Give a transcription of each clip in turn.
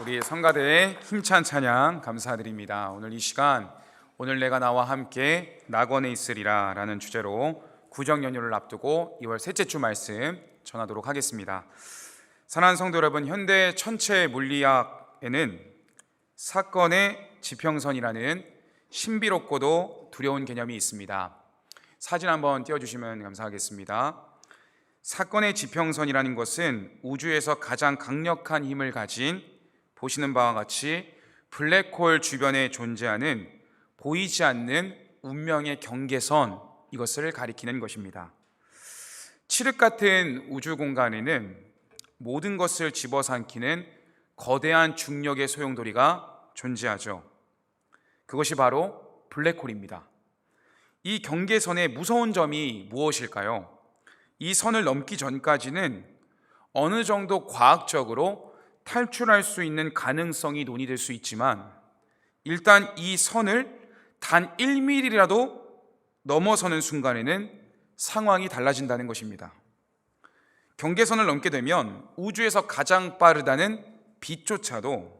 우리 성가대의 힘찬 찬양 감사드립니다. 오늘 이 시간 오늘 내가 나와 함께 낙원에 있으리라 라는 주제로 구정 연휴를 앞두고 2월 셋째 주 말씀 전하도록 하겠습니다. 사랑하는 성도 여러분, 현대 천체 물리학에는 사건의 지평선이라는 신비롭고도 두려운 개념이 있습니다. 사진 한번 띄워주시면 감사하겠습니다. 사건의 지평선이라는 것은 우주에서 가장 강력한 힘을 가진, 보시는 바와 같이 블랙홀 주변에 존재하는 보이지 않는 운명의 경계선, 이것을 가리키는 것입니다. 칠흑 같은 우주 공간에는 모든 것을 집어삼키는 거대한 중력의 소용돌이가 존재하죠. 그것이 바로 블랙홀입니다. 이 경계선의 무서운 점이 무엇일까요? 이 선을 넘기 전까지는 어느 정도 과학적으로 탈출할 수 있는 가능성이 논의될 수 있지만, 일단 이 선을 단 1mm라도 넘어서는 순간에는 상황이 달라진다는 것입니다. 경계선을 넘게 되면 우주에서 가장 빠르다는 빛조차도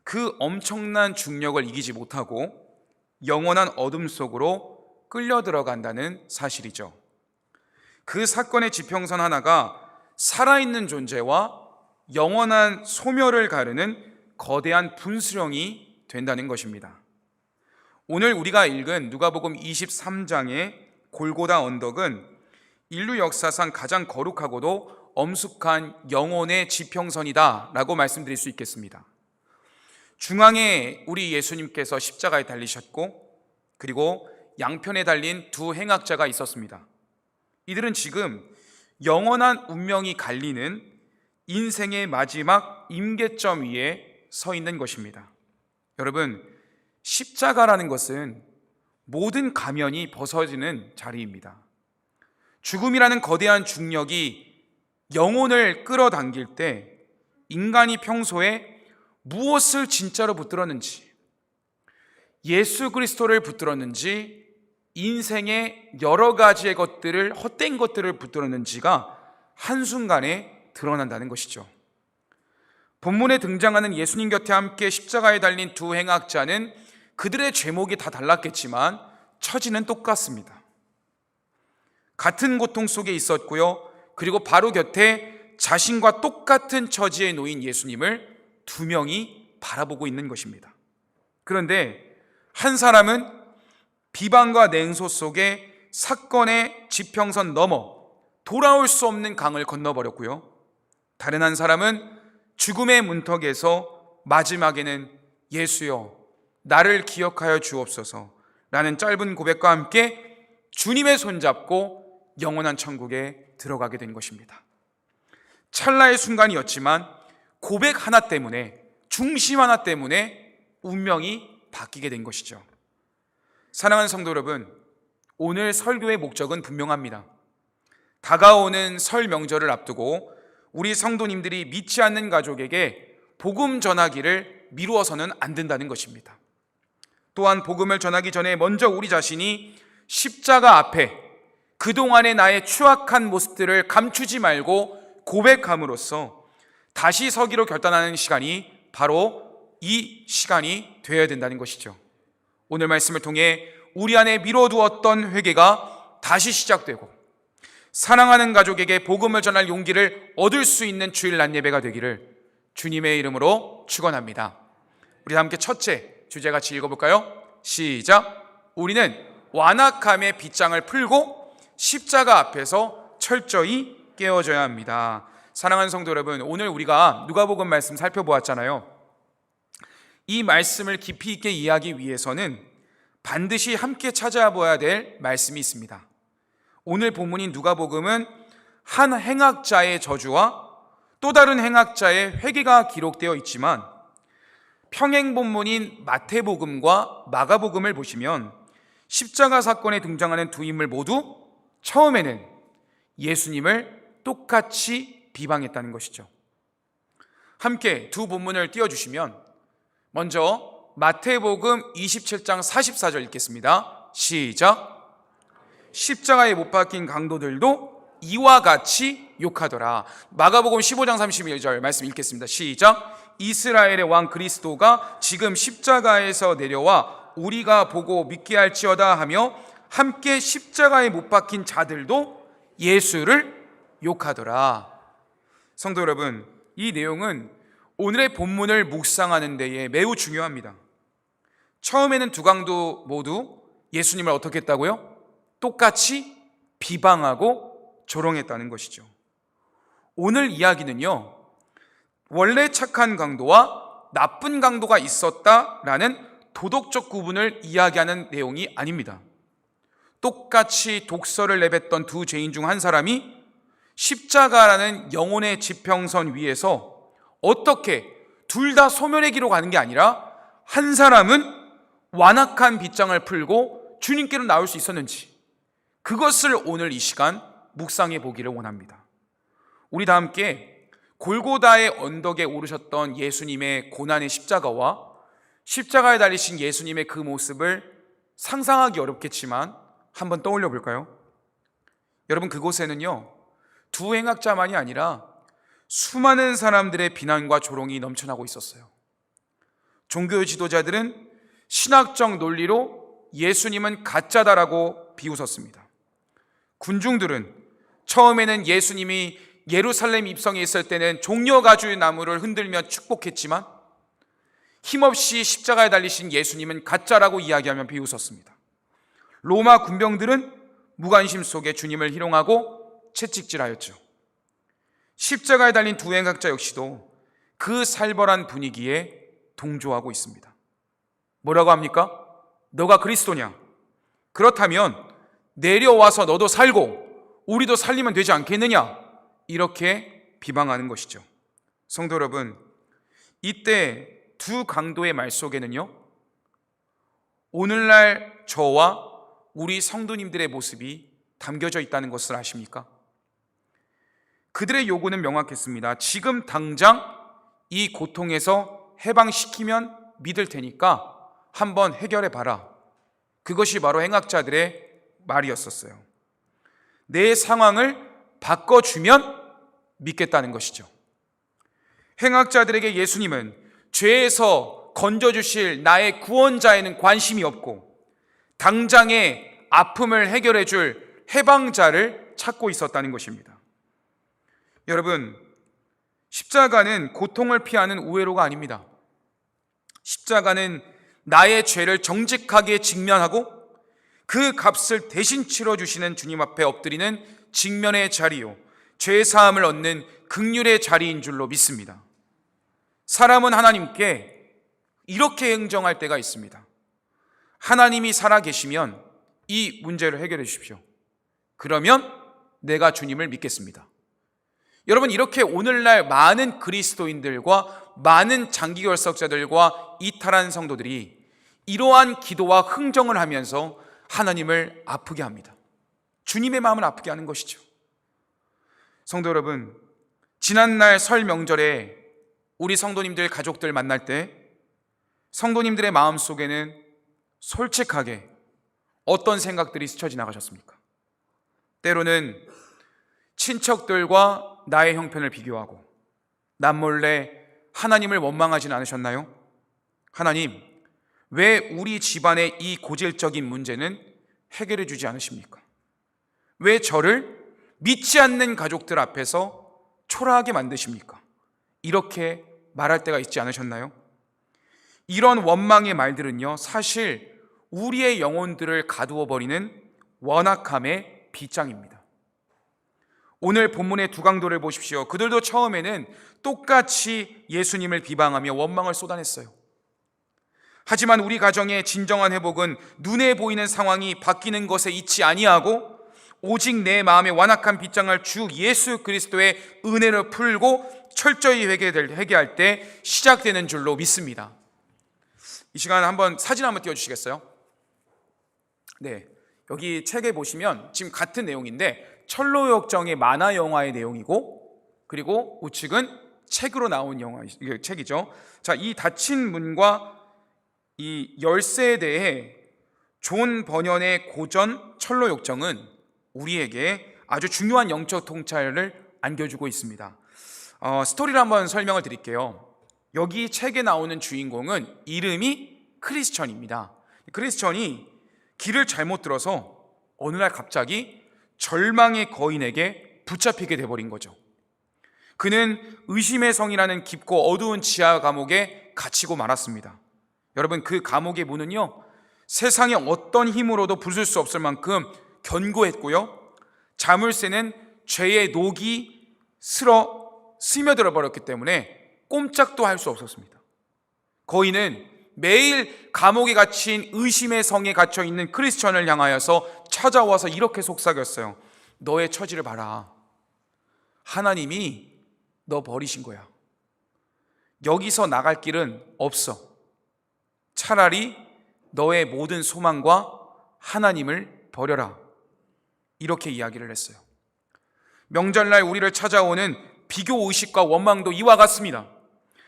그 엄청난 중력을 이기지 못하고 영원한 어둠 속으로 끌려 들어간다는 사실이죠. 그 사건의 지평선 하나가 살아있는 존재와 영원한 소멸을 가르는 거대한 분수령이 된다는 것입니다. 오늘 우리가 읽은 누가복음 23장의 골고다 언덕은 인류 역사상 가장 거룩하고도 엄숙한 영혼의 지평선이다 라고 말씀드릴 수 있겠습니다. 중앙에 우리 예수님께서 십자가에 달리셨고, 그리고 양편에 달린 두 행악자가 있었습니다. 이들은 지금 영원한 운명이 갈리는 인생의 마지막 임계점 위에 서 있는 것입니다. 여러분, 십자가라는 것은 모든 가면이 벗어지는 자리입니다. 죽음이라는 거대한 중력이 영혼을 끌어당길 때 인간이 평소에 무엇을 진짜로 붙들었는지, 예수 그리스도를 붙들었는지, 인생의 여러 가지의 것들을, 헛된 것들을 붙들었는지가 한순간에 드러난다는 것이죠. 본문에 등장하는 예수님 곁에 함께 십자가에 달린 두 행악자는 그들의 제목이 다 달랐겠지만 처지는 똑같습니다. 같은 고통 속에 있었고요, 그리고 바로 곁에 자신과 똑같은 처지에 놓인 예수님을 두 명이 바라보고 있는 것입니다. 그런데 한 사람은 비방과 냉소 속에 사건의 지평선 넘어 돌아올 수 없는 강을 건너버렸고요, 다른 한 사람은 죽음의 문턱에서 마지막에는 예수여 나를 기억하여 주옵소서 라는 짧은 고백과 함께 주님의 손잡고 영원한 천국에 들어가게 된 것입니다. 찰나의 순간이었지만 고백 하나 때문에, 중심 하나 때문에 운명이 바뀌게 된 것이죠. 사랑하는 성도 여러분, 오늘 설교의 목적은 분명합니다. 다가오는 설 명절을 앞두고 우리 성도님들이 믿지 않는 가족에게 복음 전하기를 미루어서는 안 된다는 것입니다. 또한 복음을 전하기 전에 먼저 우리 자신이 십자가 앞에 그동안의 나의 추악한 모습들을 감추지 말고 고백함으로써 다시 서기로 결단하는 시간이 바로 이 시간이 되어야 된다는 것이죠. 오늘 말씀을 통해 우리 안에 미뤄두었던 회개가 다시 시작되고 사랑하는 가족에게 복음을 전할 용기를 얻을 수 있는 주일 낮 예배가 되기를 주님의 이름으로 축원합니다. 우리 함께 첫째 주제 같이 읽어볼까요? 시작. 우리는 완악함의 빗장을 풀고 십자가 앞에서 철저히 깨어져야 합니다. 사랑하는 성도 여러분, 오늘 우리가 누가복음 말씀 살펴보았잖아요. 이 말씀을 깊이 있게 이해하기 위해서는 반드시 함께 찾아봐야 될 말씀이 있습니다. 오늘 본문인 누가복음은 한 행악자의 저주와 또 다른 행악자의 회개가 기록되어 있지만, 평행 본문인 마태복음과 마가복음을 보시면 십자가 사건에 등장하는 두 인물 모두 처음에는 예수님을 똑같이 비방했다는 것이죠. 함께 두 본문을 띄워주시면 먼저 마태복음 27장 44절 읽겠습니다. 시작. 십자가에 못 박힌 강도들도 이와 같이 욕하더라. 마가복음 15장 31절 말씀 읽겠습니다. 시작. 이스라엘의 왕 그리스도가 지금 십자가에서 내려와 우리가 보고 믿게 할지어다 하며 함께 십자가에 못 박힌 자들도 예수를 욕하더라. 성도 여러분, 이 내용은 오늘의 본문을 묵상하는 데에 매우 중요합니다. 처음에는 두 강도 모두 예수님을 어떻게 했다고요? 똑같이 비방하고 조롱했다는 것이죠. 오늘 이야기는요, 원래 착한 강도와 나쁜 강도가 있었다라는 도덕적 구분을 이야기하는 내용이 아닙니다. 똑같이 독서를 내뱉던 두 죄인 중 한 사람이 십자가라는 영혼의 지평선 위에서 어떻게 둘 다 소멸의 길로 가는 게 아니라 한 사람은 완악한 빗장을 풀고 주님께로 나올 수 있었는지, 그것을 오늘 이 시간 묵상해 보기를 원합니다. 우리 다 함께 골고다의 언덕에 오르셨던 예수님의 고난의 십자가와 십자가에 달리신 예수님의 그 모습을 상상하기 어렵겠지만 한번 떠올려 볼까요? 여러분, 그곳에는요, 두 행악자만이 아니라 수많은 사람들의 비난과 조롱이 넘쳐나고 있었어요. 종교 지도자들은 신학적 논리로 예수님은 가짜다라고 비웃었습니다. 군중들은 처음에는 예수님이 예루살렘 입성에 있을 때는 종려가죽 나무를 흔들며 축복했지만 힘없이 십자가에 달리신 예수님은 가짜라고 이야기하며 비웃었습니다. 로마 군병들은 무관심 속에 주님을 희롱하고 채찍질하였죠. 십자가에 달린 두 행악자 역시도 그 살벌한 분위기에 동조하고 있습니다. 뭐라고 합니까? 너가 그리스도냐? 그렇다면 내려와서 너도 살고 우리도 살리면 되지 않겠느냐? 이렇게 비방하는 것이죠. 성도 여러분, 이때 두 강도의 말 속에는요, 오늘날 저와 우리 성도님들의 모습이 담겨져 있다는 것을 아십니까? 그들의 요구는 명확했습니다. 지금 당장 이 고통에서 해방시키면 믿을 테니까 한번 해결해 봐라. 그것이 바로 행악자들의 말이었었어요. 내 상황을 바꿔주면 믿겠다는 것이죠. 행악자들에게 예수님은 죄에서 건져주실 나의 구원자에는 관심이 없고 당장의 아픔을 해결해 줄 해방자를 찾고 있었다는 것입니다. 여러분, 십자가는 고통을 피하는 우회로가 아닙니다. 십자가는 나의 죄를 정직하게 직면하고 그 값을 대신 치러주시는 주님 앞에 엎드리는 직면의 자리요, 죄사함을 얻는 긍휼의 자리인 줄로 믿습니다. 사람은 하나님께 이렇게 행정할 때가 있습니다. 하나님이 살아계시면 이 문제를 해결해 주십시오. 그러면 내가 주님을 믿겠습니다. 여러분, 이렇게 오늘날 많은 그리스도인들과 많은 장기결석자들과 이탈한 성도들이 이러한 기도와 흥정을 하면서 하나님을 아프게 합니다. 주님의 마음을 아프게 하는 것이죠. 성도 여러분, 지난날 설 명절에 우리 성도님들 가족들 만날 때 성도님들의 마음속에는 솔직하게 어떤 생각들이 스쳐 지나가셨습니까? 때로는 친척들과 나의 형편을 비교하고 남몰래 하나님을 원망하진 않으셨나요? 하나님, 왜 우리 집안의 이 고질적인 문제는 해결해 주지 않으십니까? 왜 저를 믿지 않는 가족들 앞에서 초라하게 만드십니까? 이렇게 말할 때가 있지 않으셨나요? 이런 원망의 말들은요, 사실 우리의 영혼들을 가두어 버리는 원악함의 빗장입니다. 오늘 본문의 두 강도를 보십시오. 그들도 처음에는 똑같이 예수님을 비방하며 원망을 쏟아냈어요. 하지만 우리 가정의 진정한 회복은 눈에 보이는 상황이 바뀌는 것에 있지 아니하고 오직 내 마음의 완악한 빗장을 주 예수 그리스도의 은혜로 풀고 철저히 회개할 때 시작되는 줄로 믿습니다. 이 시간 한번 사진 한번 띄워주시겠어요? 네, 여기 책에 보시면 지금 같은 내용인데 철로역정의 만화 영화의 내용이고, 그리고 우측은 책으로 나온 책이죠. 자, 이 닫힌 문과 이 열쇠에 대해 존 버년의 고전 철로역정은 우리에게 아주 중요한 영적 통찰을 안겨주고 있습니다. 스토리를 한번 설명을 드릴게요. 여기 책에 나오는 주인공은 이름이 크리스천입니다. 크리스천이 길을 잘못 들어서 어느 날 갑자기 절망의 거인에게 붙잡히게 돼버린 거죠. 그는 의심의 성이라는 깊고 어두운 지하 감옥에 갇히고 말았습니다. 여러분, 그 감옥의 문은요, 세상의 어떤 힘으로도 부술 수 없을 만큼 견고했고요, 자물쇠는 죄의 녹이 스며들어 버렸기 때문에 꼼짝도 할 수 없었습니다. 거인은 매일 감옥에 갇힌 의심의 성에 갇혀 있는 크리스천을 향하여서 찾아와서 이렇게 속삭였어요. 너의 처지를 봐라. 하나님이 너 버리신 거야. 여기서 나갈 길은 없어. 차라리 너의 모든 소망과 하나님을 버려라. 이렇게 이야기를 했어요. 명절날 우리를 찾아오는 비교의식과 원망도 이와 같습니다.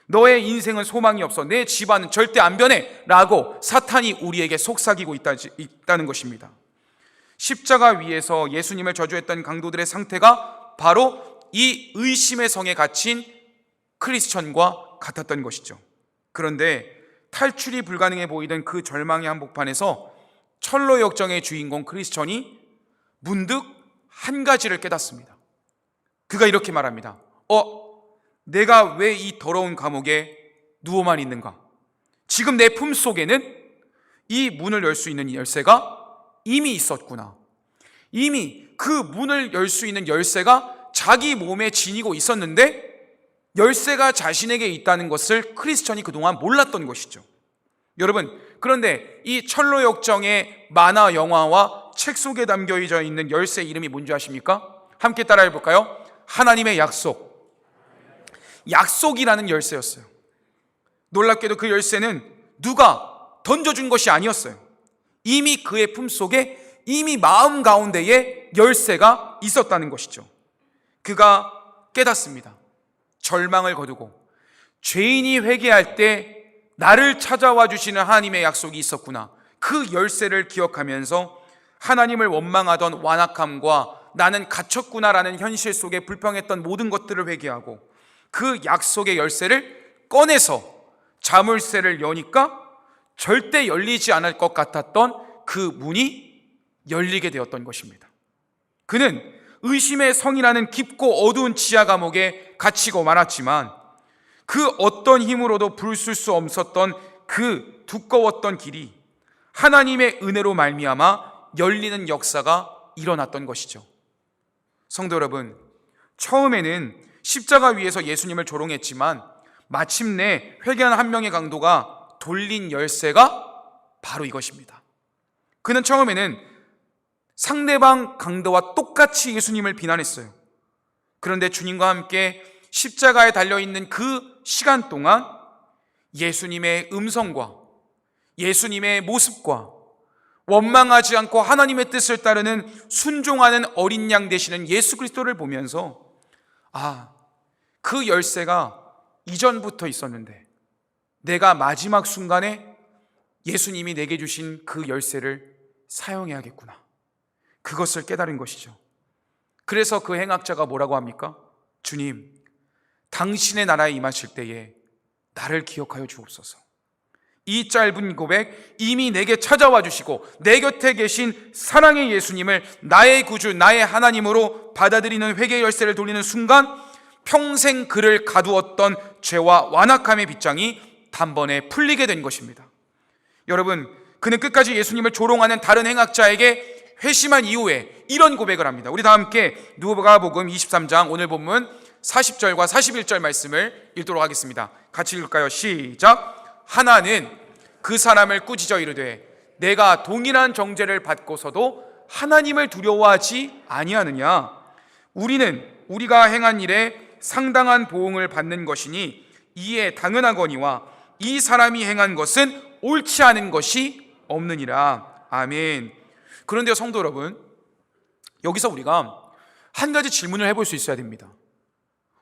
너의 인생은 소망이 없어. 내 집안은 절대 안 변해. 라고 사탄이 우리에게 속삭이고 있다는 것입니다. 십자가 위에서 예수님을 저주했던 강도들의 상태가 바로 이 의심의 성에 갇힌 크리스천과 같았던 것이죠. 그런데 탈출이 불가능해 보이던 그 절망의 한복판에서 철로 역정의 주인공 크리스천이 문득 한 가지를 깨닫습니다. 그가 이렇게 말합니다. 내가 왜 이 더러운 감옥에 누워만 있는가? 지금 내 품속에는 이 문을 열 수 있는 열쇠가 이미 있었구나. 이미 그 문을 열 수 있는 열쇠가 자기 몸에 지니고 있었는데 열쇠가 자신에게 있다는 것을 크리스천이 그동안 몰랐던 것이죠. 여러분, 그런데 이 철로 역정의 만화 영화와 책 속에 담겨 있는 열쇠 이름이 뭔지 아십니까? 함께 따라해 볼까요? 하나님의 약속. 약속이라는 열쇠였어요. 놀랍게도 그 열쇠는 누가 던져준 것이 아니었어요. 이미 그의 품속에 이미 마음 가운데에 열쇠가 있었다는 것이죠. 그가 깨닫습니다. 절망을 거두고 죄인이 회개할 때 나를 찾아와 주시는 하나님의 약속이 있었구나. 그 열쇠를 기억하면서 하나님을 원망하던 완악함과 나는 갇혔구나라는 현실 속에 불평했던 모든 것들을 회개하고 그 약속의 열쇠를 꺼내서 자물쇠를 여니까 절대 열리지 않을 것 같았던 그 문이 열리게 되었던 것입니다. 그는 의심의 성이라는 깊고 어두운 지하 감옥에 갇히고 말았지만 그 어떤 힘으로도 부술 수 없었던 그 두꺼웠던 길이 하나님의 은혜로 말미암아 열리는 역사가 일어났던 것이죠. 성도 여러분, 처음에는 십자가 위에서 예수님을 조롱했지만 마침내 회개한 한 명의 강도가 돌린 열쇠가 바로 이것입니다. 그는 처음에는 상대방 강도와 똑같이 예수님을 비난했어요. 그런데 주님과 함께 십자가에 달려있는 그 시간 동안 예수님의 음성과 예수님의 모습과 원망하지 않고 하나님의 뜻을 따르는 순종하는 어린 양 되시는 예수 그리스도를 보면서 그 열쇠가 이전부터 있었는데 내가 마지막 순간에 예수님이 내게 주신 그 열쇠를 사용해야겠구나. 그것을 깨달은 것이죠. 그래서 그 행악자가 뭐라고 합니까? 주님, 당신의 나라에 임하실 때에 나를 기억하여 주옵소서. 이 짧은 고백, 이미 내게 찾아와 주시고 내 곁에 계신 사랑의 예수님을 나의 구주, 나의 하나님으로 받아들이는 회개 열쇠를 돌리는 순간 평생 그를 가두었던 죄와 완악함의 빗장이 단번에 풀리게 된 것입니다. 여러분, 그는 끝까지 예수님을 조롱하는 다른 행악자에게 회심한 이후에 이런 고백을 합니다. 우리 다 함께 누가복음 23장 오늘 본문 40절과 41절 말씀을 읽도록 하겠습니다. 같이 읽을까요? 시작. 하나는 그 사람을 꾸짖어 이르되 내가 동일한 정죄를 받고서도 하나님을 두려워하지 아니하느냐? 우리는 우리가 행한 일에 상당한 보응을 받는 것이니 이에 당연하거니와 이 사람이 행한 것은 옳지 않은 것이 없느니라. 아멘. 그런데요, 성도 여러분, 여기서 우리가 한 가지 질문을 해볼 수 있어야 됩니다.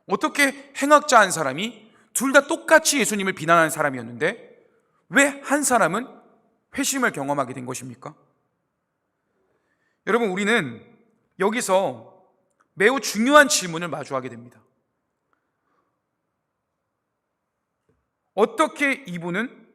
어떻게 행악자 한 사람이 둘 다 똑같이 예수님을 비난하는 사람이었는데 왜 한 사람은 회심을 경험하게 된 것입니까? 여러분, 우리는 여기서 매우 중요한 질문을 마주하게 됩니다. 어떻게 이분은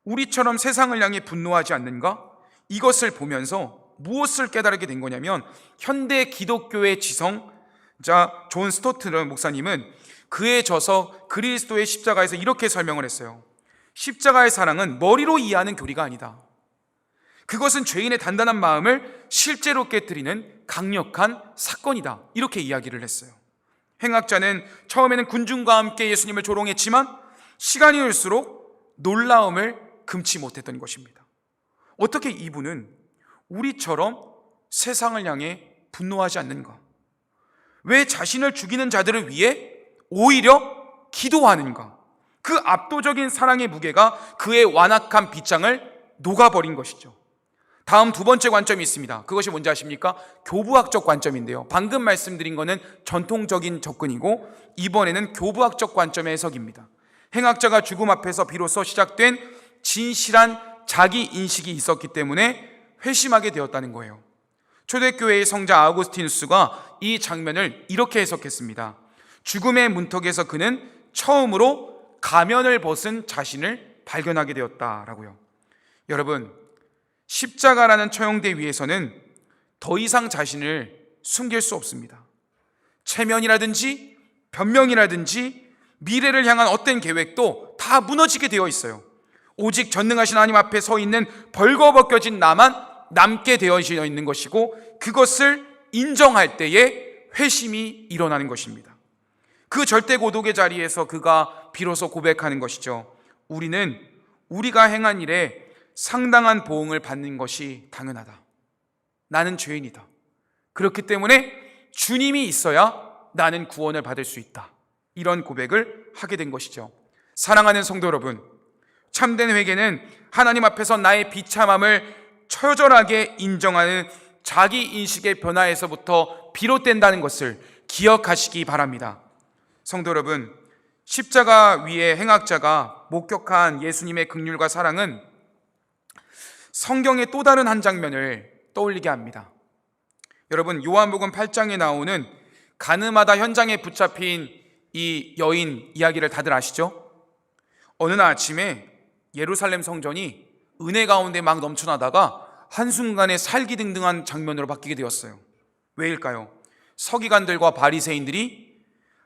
우리처럼 세상을 향해 분노하지 않는가? 이것을 보면서 무엇을 깨달게 된 거냐면, 현대 기독교의 지성자 존 스토트 목사님은 그에 져서 그리스도의 십자가에서 이렇게 설명을 했어요. 십자가의 사랑은 머리로 이해하는 교리가 아니다. 그것은 죄인의 단단한 마음을 실제로 깨뜨리는 강력한 사건이다. 이렇게 이야기를 했어요. 행악자는 처음에는 군중과 함께 예수님을 조롱했지만 시간이 흘수록 놀라움을 금치 못했던 것입니다. 어떻게 이분은 우리처럼 세상을 향해 분노하지 않는가? 왜 자신을 죽이는 자들을 위해 오히려 기도하는가? 그 압도적인 사랑의 무게가 그의 완악한 빗장을 녹아버린 것이죠. 다음 두 번째 관점이 있습니다. 그것이 뭔지 아십니까? 교부학적 관점인데요. 방금 말씀드린 것은 전통적인 접근이고, 이번에는 교부학적 관점의 해석입니다. 행악자가 죽음 앞에서 비로소 시작된 진실한 자기 인식이 있었기 때문에 회심하게 되었다는 거예요. 초대교회의 성자 아우구스티누스가 이 장면을 이렇게 해석했습니다. 죽음의 문턱에서 그는 처음으로 가면을 벗은 자신을 발견하게 되었다라고요. 여러분, 십자가라는 처형대 위에서는 더 이상 자신을 숨길 수 없습니다. 체면이라든지 변명이라든지 미래를 향한 어떤 계획도 다 무너지게 되어 있어요. 오직 전능하신 하나님 앞에 서 있는 벌거벗겨진 나만 남게 되어 있는 것이고, 그것을 인정할 때에 회심이 일어나는 것입니다. 그 절대 고독의 자리에서 그가 비로소 고백하는 것이죠. 우리는 우리가 행한 일에 상당한 보응을 받는 것이 당연하다. 나는 죄인이다. 그렇기 때문에 주님이 있어야 나는 구원을 받을 수 있다. 이런 고백을 하게 된 것이죠. 사랑하는 성도 여러분, 참된 회개는 하나님 앞에서 나의 비참함을 처절하게 인정하는 자기 인식의 변화에서부터 비롯된다는 것을 기억하시기 바랍니다. 성도 여러분, 십자가 위에 행악자가 목격한 예수님의 긍휼과 사랑은 성경의 또 다른 한 장면을 떠올리게 합니다. 여러분, 요한복음 8장에 나오는 가늠하다 현장에 붙잡힌 이 여인 이야기를 다들 아시죠? 어느 날 아침에 예루살렘 성전이 은혜 가운데 막 넘쳐나다가 한순간에 살기등등한 장면으로 바뀌게 되었어요. 왜일까요? 서기관들과 바리새인들이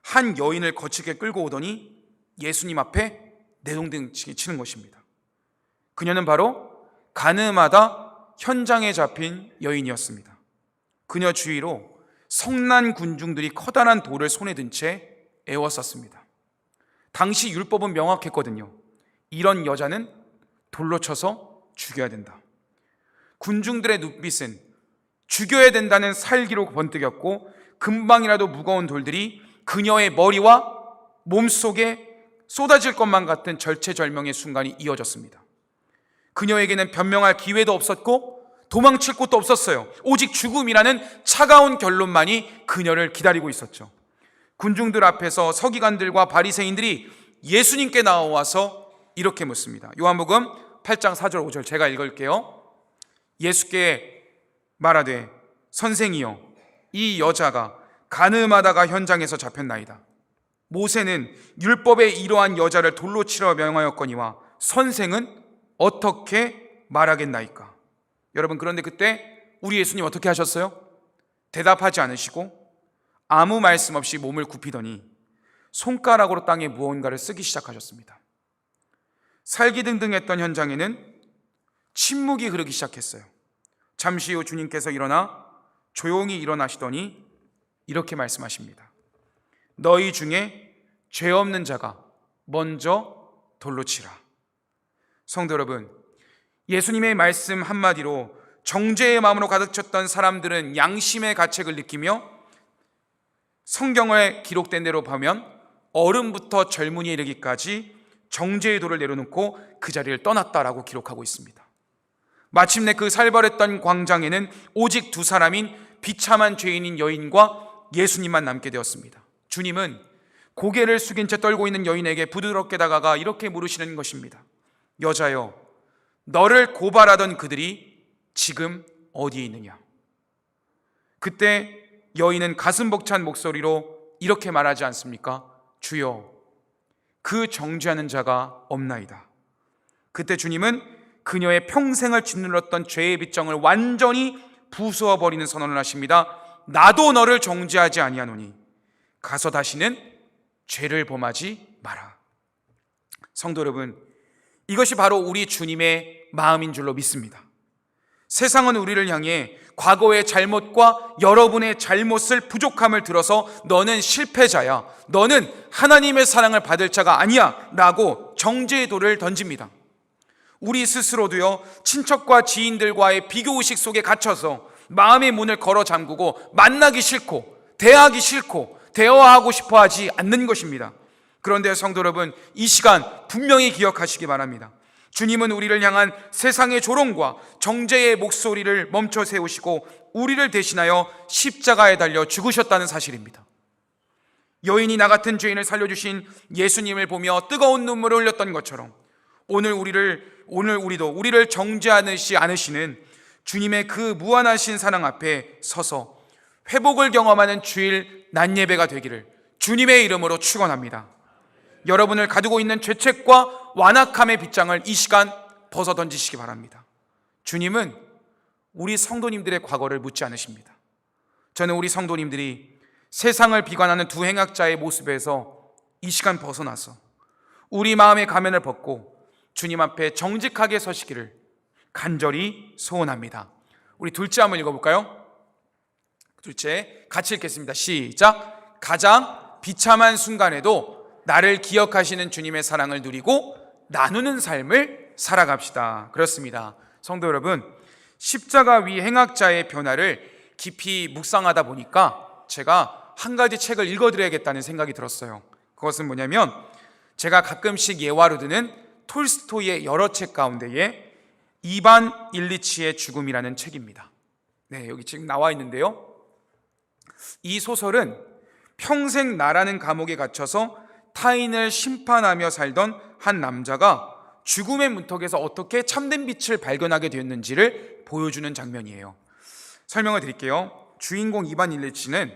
한 여인을 거칠게 끌고 오더니 예수님 앞에 내동댕 치는 것입니다. 그녀는 바로 가늠하다 현장에 잡힌 여인이었습니다. 그녀 주위로 성난 군중들이 커다란 돌을 손에 든 채 에워쌌습니다. 당시 율법은 명확했거든요. 이런 여자는 돌로 쳐서 죽여야 된다. 군중들의 눈빛은 죽여야 된다는 살기로 번뜩였고, 금방이라도 무거운 돌들이 그녀의 머리와 몸속에 쏟아질 것만 같은 절체절명의 순간이 이어졌습니다. 그녀에게는 변명할 기회도 없었고 도망칠 곳도 없었어요. 오직 죽음이라는 차가운 결론만이 그녀를 기다리고 있었죠. 군중들 앞에서 서기관들과 바리새인들이 예수님께 나와서 이렇게 묻습니다. 요한복음 8장 4절 5절 제가 읽을게요. 예수께 말하되 선생이여, 이 여자가 가늠하다가 현장에서 잡혔나이다. 모세는 율법에 이러한 여자를 돌로 치러 명하였거니와 선생은 어떻게 말하겠나이까? 여러분, 그런데 그때 우리 예수님 어떻게 하셨어요? 대답하지 않으시고 아무 말씀 없이 몸을 굽히더니 손가락으로 땅에 무언가를 쓰기 시작하셨습니다. 살기등등했던 현장에는 침묵이 흐르기 시작했어요. 잠시 후 주님께서 일어나 조용히 일어나시더니 이렇게 말씀하십니다. 너희 중에 죄 없는 자가 먼저 돌로 치라. 성도 여러분, 예수님의 말씀 한마디로 정죄의 마음으로 가득 찼던 사람들은 양심의 가책을 느끼며 성경에 기록된 대로 보면 어른부터 젊은이에 이르기까지 정죄의 돌을 내려놓고 그 자리를 떠났다라고 기록하고 있습니다. 마침내 그 살벌했던 광장에는 오직 두 사람인 비참한 죄인인 여인과 예수님만 남게 되었습니다. 주님은 고개를 숙인 채 떨고 있는 여인에게 부드럽게 다가가 이렇게 물으시는 것입니다. 여자여, 너를 고발하던 그들이 지금 어디에 있느냐? 그때 여인은 가슴 벅찬 목소리로 이렇게 말하지 않습니까? 주여, 그 정죄하는 자가 없나이다. 그때 주님은 그녀의 평생을 짓눌렀던 죄의 빗장을 완전히 부수어버리는 선언을 하십니다. 나도 너를 정죄하지 아니하노니 가서 다시는 죄를 범하지 마라. 성도 여러분, 이것이 바로 우리 주님의 마음인 줄로 믿습니다. 세상은 우리를 향해 과거의 잘못과 여러분의 잘못을 부족함을 들어서 너는 실패자야, 너는 하나님의 사랑을 받을 자가 아니야 라고 정죄의 돌을 던집니다. 우리 스스로도요, 친척과 지인들과의 비교의식 속에 갇혀서 마음의 문을 걸어 잠그고 만나기 싫고 대하기 싫고 대화하고 싶어 하지 않는 것입니다. 그런데 성도 여러분, 이 시간 분명히 기억하시기 바랍니다. 주님은 우리를 향한 세상의 조롱과 정죄의 목소리를 멈춰 세우시고 우리를 대신하여 십자가에 달려 죽으셨다는 사실입니다. 여인이 나 같은 죄인을 살려주신 예수님을 보며 뜨거운 눈물을 흘렸던 것처럼 오늘 우리도 우리를 정죄하시 않으시는 주님의 그 무한하신 사랑 앞에 서서 회복을 경험하는 주일 낮 예배가 되기를 주님의 이름으로 축원합니다. 여러분을 가두고 있는 죄책과 완악함의 빗장을 이 시간 벗어 던지시기 바랍니다. 주님은 우리 성도님들의 과거를 묻지 않으십니다. 저는 우리 성도님들이 세상을 비관하는 두 행악자의 모습에서 이 시간 벗어나서 우리 마음의 가면을 벗고 주님 앞에 정직하게 서시기를 간절히 소원합니다. 우리 둘째 한번 읽어볼까요? 둘째 같이 읽겠습니다. 시작. 가장 비참한 순간에도 나를 기억하시는 주님의 사랑을 누리고 나누는 삶을 살아갑시다. 그렇습니다. 성도 여러분, 십자가 위 행악자의 변화를 깊이 묵상하다 보니까 제가 한 가지 책을 읽어드려야겠다는 생각이 들었어요. 그것은 뭐냐면 제가 가끔씩 예화로 드는 톨스토이의 여러 책 가운데에 이반 일리치의 죽음이라는 책입니다. 네, 여기 지금 나와 있는데요, 이 소설은 평생 나라는 감옥에 갇혀서 타인을 심판하며 살던 한 남자가 죽음의 문턱에서 어떻게 참된 빛을 발견하게 되었는지를 보여주는 장면이에요. 설명을 드릴게요. 주인공 이반 일리치는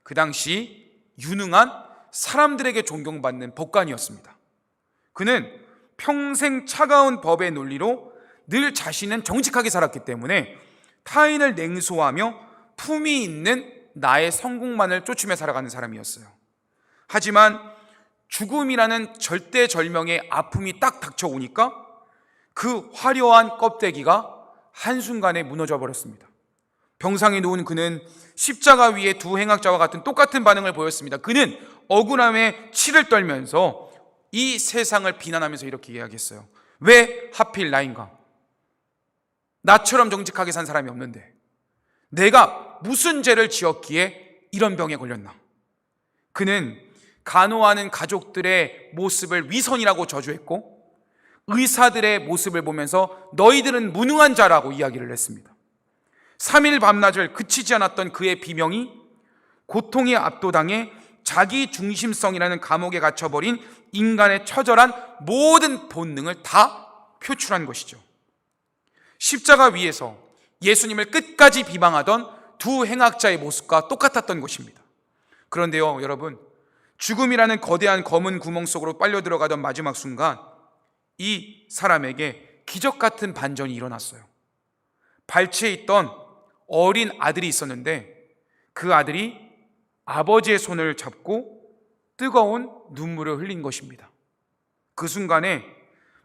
그 당시 유능한 사람들에게 존경받는 법관이었습니다. 그는 평생 차가운 법의 논리로 늘 자신은 정직하게 살았기 때문에 타인을 냉소하며 품위 있는 나의 성공만을 쫓으며 살아가는 사람이었어요. 하지만 죽음이라는 절대절명의 아픔이 딱 닥쳐오니까 그 화려한 껍데기가 한순간에 무너져 버렸습니다. 병상에 누운 그는 십자가 위에 두 행악자와 같은 똑같은 반응을 보였습니다. 그는 억울함에 치를 떨면서 이 세상을 비난하면서 이렇게 이야기했어요. 왜 하필 나인가? 나처럼 정직하게 산 사람이 없는데 내가 무슨 죄를 지었기에 이런 병에 걸렸나? 그는 간호하는 가족들의 모습을 위선이라고 저주했고 의사들의 모습을 보면서 너희들은 무능한 자라고 이야기를 했습니다. 3일 밤낮을 그치지 않았던 그의 비명이 고통에 압도당해 자기 중심성이라는 감옥에 갇혀버린 인간의 처절한 모든 본능을 다 표출한 것이죠. 십자가 위에서 예수님을 끝까지 비방하던 두 행악자의 모습과 똑같았던 것입니다. 그런데요, 여러분, 죽음이라는 거대한 검은 구멍 속으로 빨려 들어가던 마지막 순간 이 사람에게 기적 같은 반전이 일어났어요. 발치에 있던 어린 아들이 있었는데 그 아들이 아버지의 손을 잡고 뜨거운 눈물을 흘린 것입니다. 그 순간에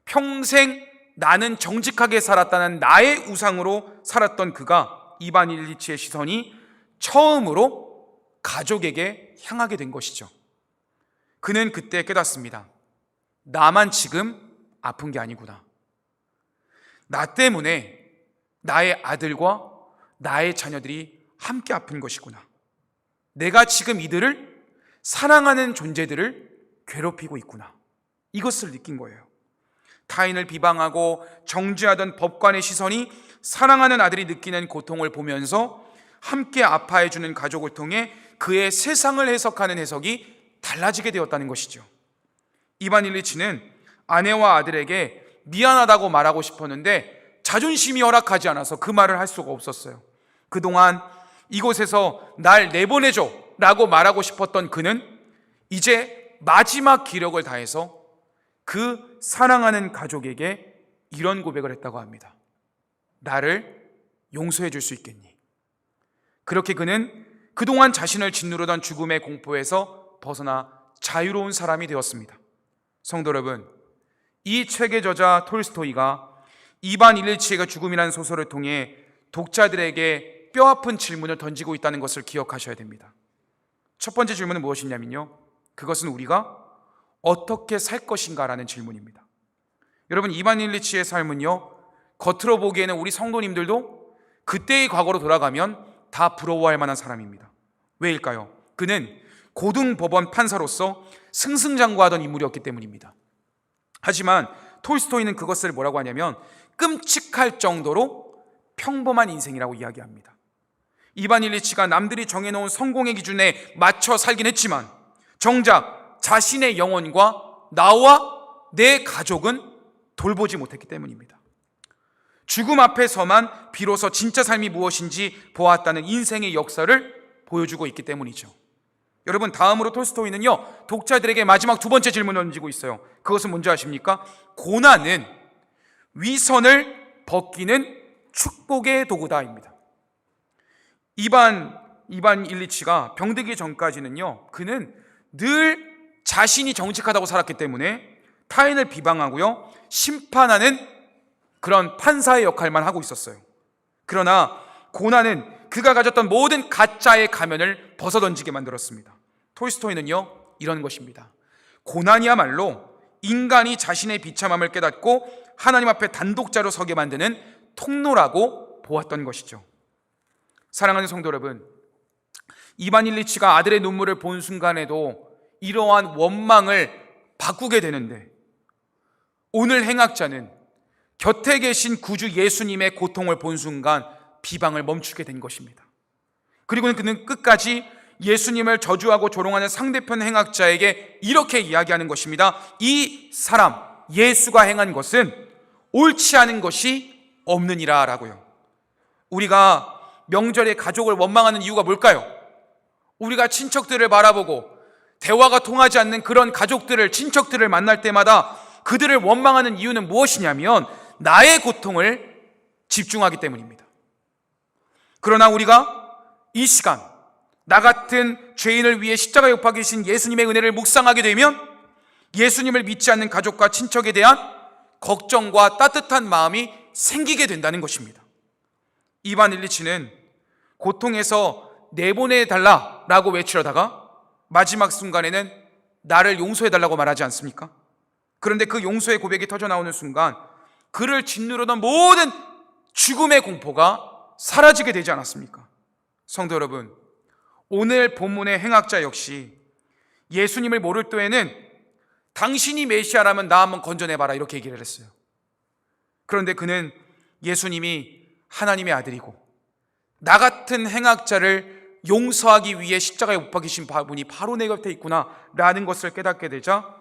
평생 나는 정직하게 살았다는 나의 우상으로 살았던 그가 이반 일리치의 시선이 처음으로 가족에게 향하게 된 것이죠. 그는 그때 깨닫습니다. 나만 지금 아픈 게 아니구나. 나 때문에 나의 아들과 나의 자녀들이 함께 아픈 것이구나. 내가 지금 이들을 사랑하는 존재들을 괴롭히고 있구나. 이것을 느낀 거예요. 타인을 비방하고 정죄하던 법관의 시선이 사랑하는 아들이 느끼는 고통을 보면서 함께 아파해주는 가족을 통해 그의 세상을 해석하는 해석이 달라지게 되었다는 것이죠. 이반 일리치는 아내와 아들에게 미안하다고 말하고 싶었는데 자존심이 허락하지 않아서 그 말을 할 수가 없었어요. 그동안 이곳에서 날 내보내줘 라고 말하고 싶었던 그는 이제 마지막 기력을 다해서 그 사랑하는 가족에게 이런 고백을 했다고 합니다. 나를 용서해 줄 수 있겠니? 그렇게 그는 그동안 자신을 짓누르던 죽음의 공포에서 벗어나 자유로운 사람이 되었습니다. 성도 여러분, 이 책의 저자 톨스토이가 이반 일리치의 죽음이라는 소설을 통해 독자들에게 뼈아픈 질문을 던지고 있다는 것을 기억하셔야 됩니다. 첫 번째 질문은 무엇이냐면요, 그것은 우리가 어떻게 살 것인가라는 질문입니다. 여러분, 이반 일리치의 삶은요, 겉으로 보기에는 우리 성도님들도 그때의 과거로 돌아가면 다 부러워할 만한 사람입니다. 왜일까요? 그는 고등법원 판사로서 승승장구하던 인물이었기 때문입니다. 하지만 톨스토이는 그것을 뭐라고 하냐면 끔찍할 정도로 평범한 인생이라고 이야기합니다. 이반 일리치가 남들이 정해놓은 성공의 기준에 맞춰 살긴 했지만 정작 자신의 영혼과 나와 내 가족은 돌보지 못했기 때문입니다. 죽음 앞에서만 비로소 진짜 삶이 무엇인지 보았다는 인생의 역사를 보여주고 있기 때문이죠. 여러분, 다음으로 톨스토이는요, 독자들에게 마지막 두 번째 질문을 던지고 있어요. 그것은 뭔지 아십니까? 고난은 위선을 벗기는 축복의 도구다입니다. 이반 일리치가 병들기 전까지는요, 그는 늘 자신이 정직하다고 살았기 때문에 타인을 비방하고요, 심판하는 그런 판사의 역할만 하고 있었어요. 그러나 고난은 그가 가졌던 모든 가짜의 가면을 벗어던지게 만들었습니다. 톨스토이는요, 이런 것입니다. 고난이야말로 인간이 자신의 비참함을 깨닫고 하나님 앞에 단독자로 서게 만드는 통로라고 보았던 것이죠. 사랑하는 성도 여러분, 이반 일리치가 아들의 눈물을 본 순간에도 이러한 원망을 바꾸게 되는데, 오늘 행악자는 곁에 계신 구주 예수님의 고통을 본 순간 비방을 멈추게 된 것입니다. 그리고 그는 끝까지 예수님을 저주하고 조롱하는 상대편 행악자에게 이렇게 이야기하는 것입니다. 이 사람 예수가 행한 것은 옳지 않은 것이 없느니라 라고요. 우리가 명절에 가족을 원망하는 이유가 뭘까요? 우리가 친척들을 바라보고 대화가 통하지 않는 그런 가족들을, 친척들을 만날 때마다 그들을 원망하는 이유는 무엇이냐면 나의 고통을 집중하기 때문입니다. 그러나 우리가 이 시간 나 같은 죄인을 위해 십자가에 못 박히신 예수님의 은혜를 묵상하게 되면 예수님을 믿지 않는 가족과 친척에 대한 걱정과 따뜻한 마음이 생기게 된다는 것입니다. 이반 일리치는 고통에서 내보내달라고 외치려다가 마지막 순간에는 나를 용서해달라고 말하지 않습니까? 그런데 그 용서의 고백이 터져나오는 순간 그를 짓누르던 모든 죽음의 공포가 사라지게 되지 않았습니까? 성도 여러분, 오늘 본문의 행악자 역시 예수님을 모를 때에는 당신이 메시아라면 나 한번 건져내봐라 이렇게 얘기를 했어요. 그런데 그는 예수님이 하나님의 아들이고 나 같은 행악자를 용서하기 위해 십자가에 못 박히신 분이 바로 내 곁에 있구나 라는 것을 깨닫게 되자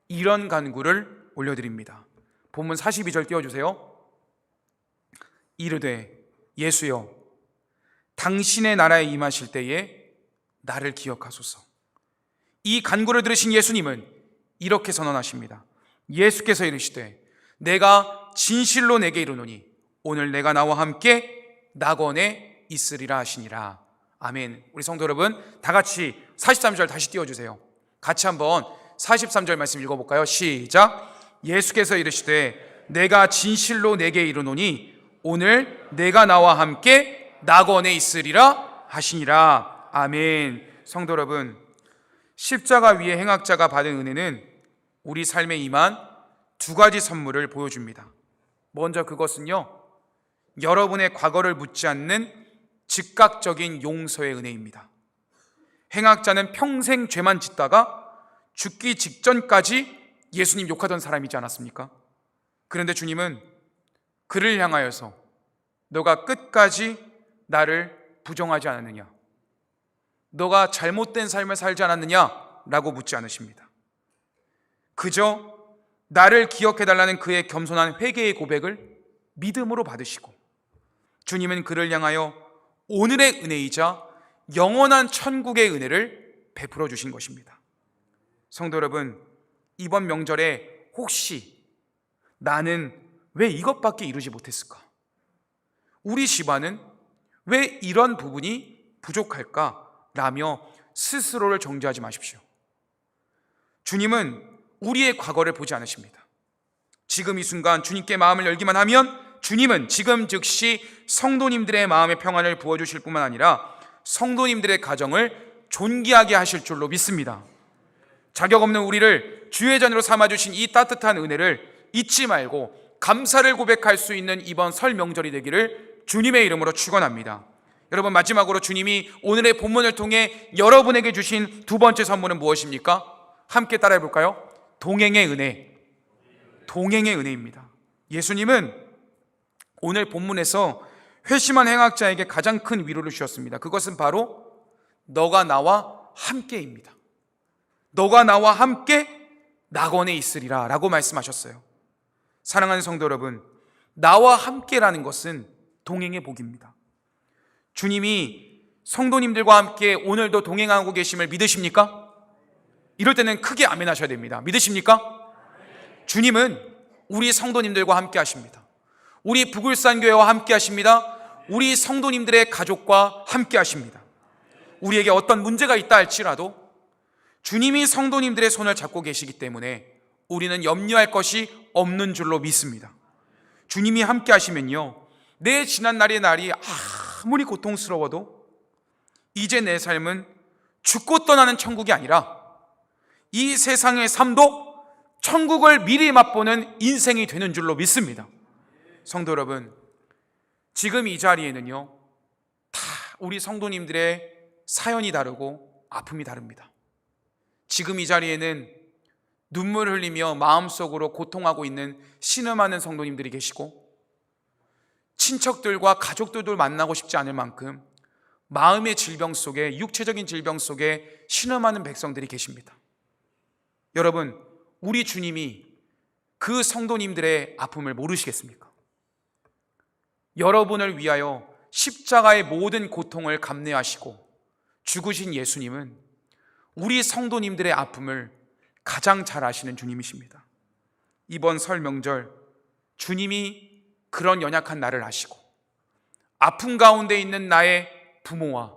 이런 간구를 올려드립니다. 본문 42절 띄워주세요. 이르되 예수여 당신의 나라에 임하실 때에 나를 기억하소서. 이 간구를 들으신 예수님은 이렇게 선언하십니다. 예수께서 이르시되 내가 진실로 내게 이르노니 오늘 내가 나와 함께 낙원에 있으리라 하시니라. 아멘. 우리 성도 여러분, 다 같이 43절 다시 띄워주세요. 같이 한번 43절 말씀 읽어볼까요? 시작. 예수께서 이르시되 내가 진실로 내게 이르노니 오늘 내가 나와 함께 낙원에 있으리라 하시니라. 아멘. 성도 여러분, 십자가 위에 행악자가 받은 은혜는 우리 삶에 임한 두 가지 선물을 보여줍니다. 먼저 그것은요, 여러분의 과거를 묻지 않는 즉각적인 용서의 은혜입니다. 행악자는 평생 죄만 짓다가 죽기 직전까지 예수님 욕하던 사람이지 않았습니까? 그런데 주님은 그를 향하여서 너가 끝까지 나를 부정하지 않았느냐, 너가 잘못된 삶을 살지 않았느냐 라고 묻지 않으십니다. 그저 나를 기억해달라는 그의 겸손한 회개의 고백을 믿음으로 받으시고 주님은 그를 향하여 오늘의 은혜이자 영원한 천국의 은혜를 베풀어 주신 것입니다. 성도 여러분, 이번 명절에 혹시 나는 왜 이것밖에 이루지 못했을까? 우리 집안은 왜 이런 부분이 부족할까? 라며 스스로를 정죄하지 마십시오. 주님은 우리의 과거를 보지 않으십니다. 지금 이 순간 주님께 마음을 열기만 하면 주님은 지금 즉시 성도님들의 마음의 평안을 부어주실 뿐만 아니라 성도님들의 가정을 존귀하게 하실 줄로 믿습니다. 자격 없는 우리를 주의 자녀로 삼아주신 이 따뜻한 은혜를 잊지 말고 감사를 고백할 수 있는 이번 설 명절이 되기를 주님의 이름으로 축원합니다. 여러분, 마지막으로 주님이 오늘의 본문을 통해 여러분에게 주신 두 번째 선물은 무엇입니까? 함께 따라해 볼까요? 동행의 은혜. 동행의 은혜입니다. 예수님은 오늘 본문에서 회심한 행악자에게 가장 큰 위로를 주셨습니다. 그것은 바로 너가 나와 함께입니다. 너가 나와 함께 낙원에 있으리라 라고 말씀하셨어요. 사랑하는 성도 여러분, 나와 함께라는 것은 동행의 복입니다. 주님이 성도님들과 함께 오늘도 동행하고 계심을 믿으십니까? 이럴 때는 크게 아멘 하셔야 됩니다. 믿으십니까? 주님은 우리 성도님들과 함께 하십니다. 우리 부굴산교회와 함께 하십니다. 우리 성도님들의 가족과 함께 하십니다. 우리에게 어떤 문제가 있다 할지라도 주님이 성도님들의 손을 잡고 계시기 때문에 우리는 염려할 것이 없는 줄로 믿습니다. 주님이 함께 하시면요, 내 지난날의 날이 아무리 고통스러워도 이제 내 삶은 죽고 떠나는 천국이 아니라 이 세상의 삶도 천국을 미리 맛보는 인생이 되는 줄로 믿습니다. 성도 여러분, 지금 이 자리에는요, 다 우리 성도님들의 사연이 다르고 아픔이 다릅니다. 지금 이 자리에는 눈물 흘리며 마음속으로 고통하고 있는 신음하는 성도님들이 계시고, 친척들과 가족들도 만나고 싶지 않을 만큼 마음의 질병 속에, 육체적인 질병 속에 신음하는 백성들이 계십니다. 여러분, 우리 주님이 그 성도님들의 아픔을 모르시겠습니까? 여러분을 위하여 십자가의 모든 고통을 감내하시고 죽으신 예수님은 우리 성도님들의 아픔을 가장 잘 아시는 주님이십니다. 이번 설 명절 주님이 그런 연약한 나를 아시고 아픔 가운데 있는 나의 부모와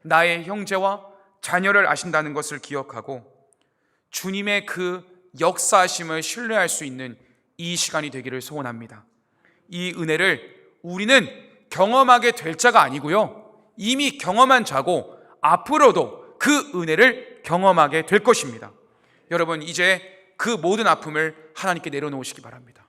나의 형제와 자녀를 아신다는 것을 기억하고 주님의 그 역사하심을 신뢰할 수 있는 이 시간이 되기를 소원합니다. 이 은혜를 우리는 경험하게 될 자가 아니고요, 이미 경험한 자고 앞으로도 그 은혜를 경험하게 될 것입니다. 여러분, 이제 그 모든 아픔을 하나님께 내려놓으시기 바랍니다.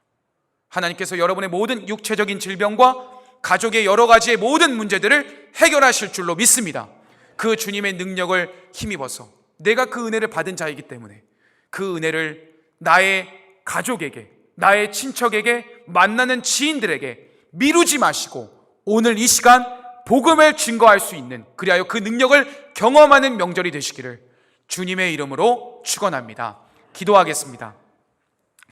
하나님께서 여러분의 모든 육체적인 질병과 가족의 여러 가지의 모든 문제들을 해결하실 줄로 믿습니다. 그 주님의 능력을 힘입어서 내가 그 은혜를 받은 자이기 때문에 그 은혜를 나의 가족에게, 나의 친척에게, 만나는 지인들에게 미루지 마시고 오늘 이 시간 복음을 증거할 수 있는, 그리하여 그 능력을 경험하는 명절이 되시기를 주님의 이름으로 축원합니다. 기도하겠습니다.